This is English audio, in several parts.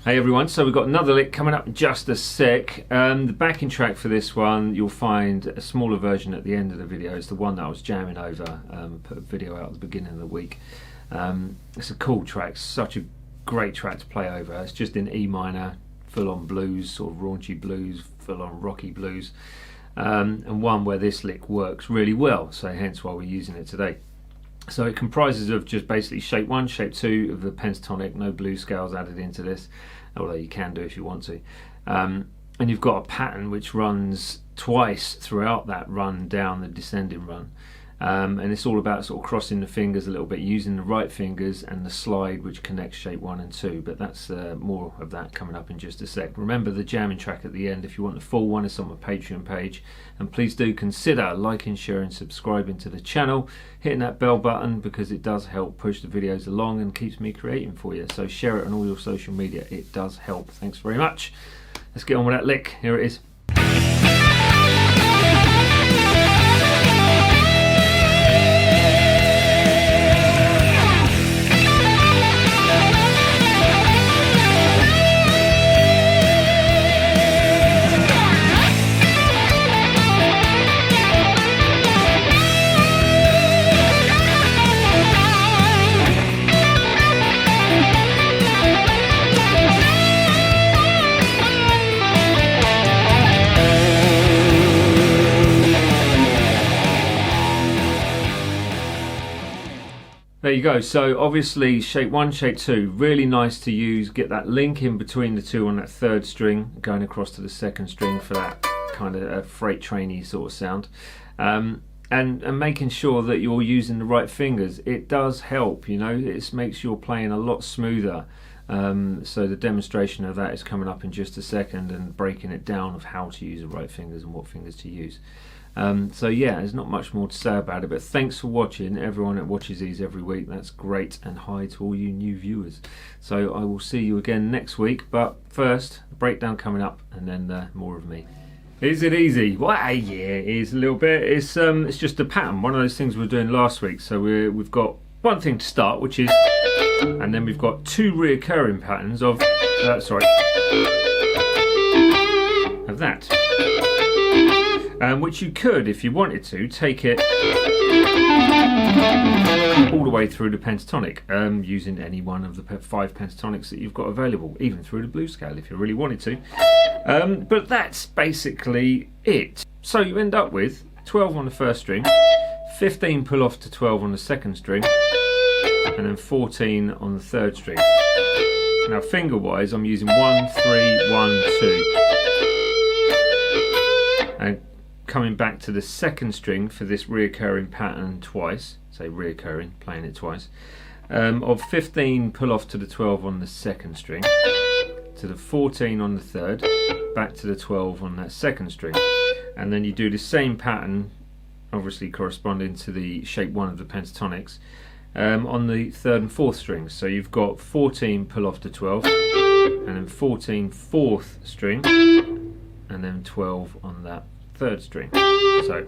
Hey everyone, so we've got another lick coming up in just a sec. The backing track for this one, you'll find a smaller version at the end of the video. It's the one that I was jamming over, put a video out at the beginning of the week. It's a cool track, such a great track to play over. It's just in E minor, full on blues, sort of raunchy blues, full on rocky blues. And one where this lick works really well, so hence why we're using it today. So it comprises of just basically shape 1, shape 2 of the pentatonic, no blues scales added into this, although you can do if you want to. And you've got a pattern which runs twice throughout that run down the descending run. And it's all about sort of crossing the fingers a little bit, using the right fingers and the slide which connects shape 1 and 2, but that's more of that coming up in just a sec. Remember the jamming track at the end. If you want the full one, it's on my Patreon page, and please do consider liking, sharing, subscribing to the channel, hitting that bell button, because it does help push the videos along and keeps me creating for you. So share it on all your social media, it does help. Thanks very much. Let's get on with that lick. Here it is. There you go. So obviously shape 1, shape 2, really nice to use. Get that link in between the two on that third string, going across to the second string for that kind of freight trainy sort of sound. And making sure that you're using the right fingers. It does help, you know, it makes your playing a lot smoother. So the demonstration of that is coming up in just a second, and breaking it down of how to use the right fingers and what fingers to use. So yeah, there's not much more to say about it, but thanks for watching, everyone that watches these every week. That's great, and hi to all you new viewers. So I will see you again next week, but first, the breakdown coming up, and then more of me. Is it easy? Well, yeah, it is a little bit. It's just a pattern, one of those things we were doing last week. So we've got one thing to start, which is, and then we've got two reoccurring patterns of, of that. Which you could, if you wanted to, take it all the way through the pentatonic, using any one of the 5 pentatonics that you've got available, even through the blues scale if you really wanted to. But that's basically it. So you end up with 12 on the first string, 15 pull off to 12 on the second string, and then 14 on the third string. Now finger wise, I'm using 1, 3, 1, 2. And coming back to the second string for this reoccurring pattern twice, say reoccurring, playing it twice, of 15 pull off to the 12 on the second string, to the 14 on the third, back to the 12 on that second string, and then you do the same pattern, obviously corresponding to the shape 1 of the pentatonics, on the third and fourth strings. So you've got 14 pull off to 12, and then 14 fourth string, and then 12 on that third string. So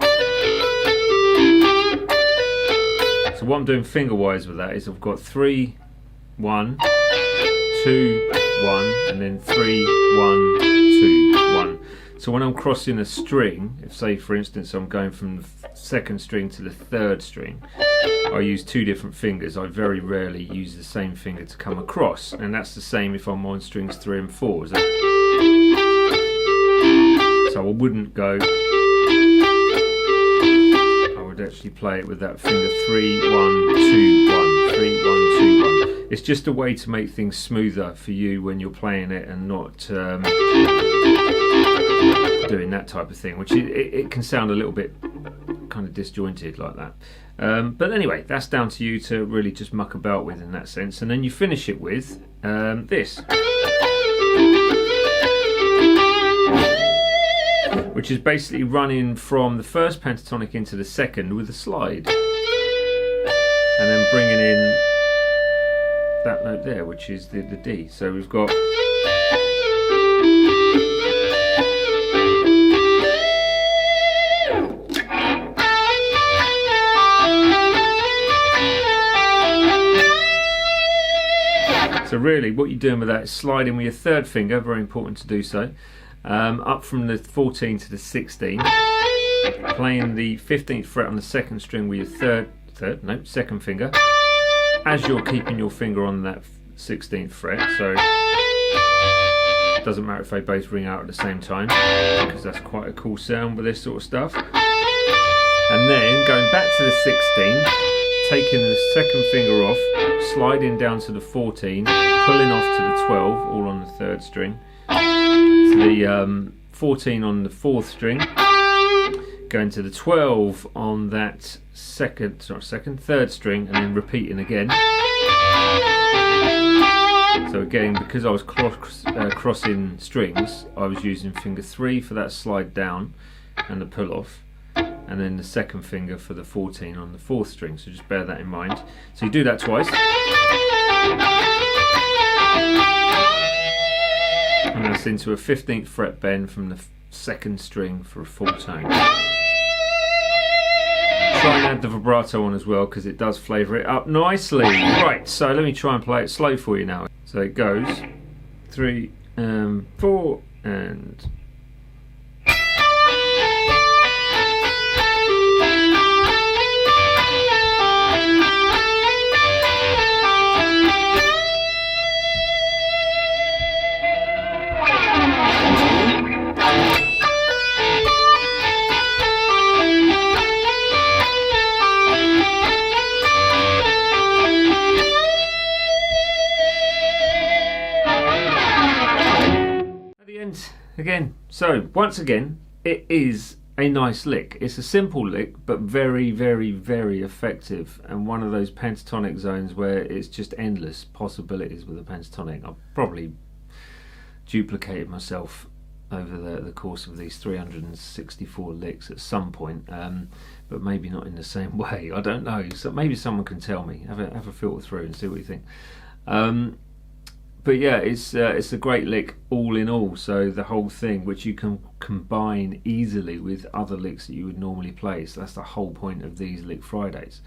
what I'm doing finger wise with that is I've got 3, 1, 2, 1, and then 3, 1, 2, 1. So when I'm crossing a string, if say for instance I'm going from the second string to the third string, I use 2 different fingers. I very rarely use the same finger to come across, and that's the same if I'm on strings 3 and 4. So I wouldn't go, I would actually play it with that finger 3, 1, 2, 1, 3, 1, 2, 1. It's just a way to make things smoother for you when you're playing it, and not doing that type of thing, which it can sound a little bit kind of disjointed like that. But anyway, that's down to you to really just muck about with in that sense. And then you finish it with this, which is basically running from the first pentatonic into the second with a slide, and then bringing in that note there, which is the D. So we've got So really what you're doing with that is sliding with your third finger, very important to do so, up from the 14 to the 16, playing the 15th fret on the second string with your second finger, as you're keeping your finger on that 16th fret. So it doesn't matter if they both ring out at the same time, because that's quite a cool sound with this sort of stuff. And then going back to the 16, taking the second finger off, sliding down to the 14, pulling off to the 12, all on the third string, to the 14 on the fourth string, going to the 12 on that third string, and then repeating again. So again, because I was crossing strings, I was using finger 3 for that slide down and the pull off, and then the second finger for the 14 on the fourth string, so just bear that in mind. So you do that twice, and that's into a 15th fret bend from the second string for a full tone. Try and add the vibrato on as well, because it does flavour it up nicely. Right, so let me try and play it slow for you now. So it goes 3, 4, and again. So once again, it is a nice lick. It's a simple lick, but very, very, very effective, and one of those pentatonic zones where it's just endless possibilities with a pentatonic. I've probably duplicated myself over the course of these 364 licks at some point, but maybe not in the same way. I don't know. So maybe someone can tell me. Have a filter through and see what you think. But yeah, it's a great lick all in all. So the whole thing, which you can combine easily with other licks that you would normally play. So that's the whole point of these Lick Fridays.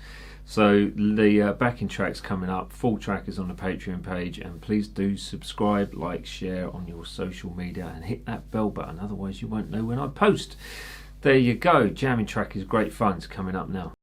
So the backing track's coming up. Full track is on the Patreon page, and please do subscribe, like, share on your social media, and hit that bell button. Otherwise, you won't know when I post. There you go. Jamming track is great fun. It's coming up now.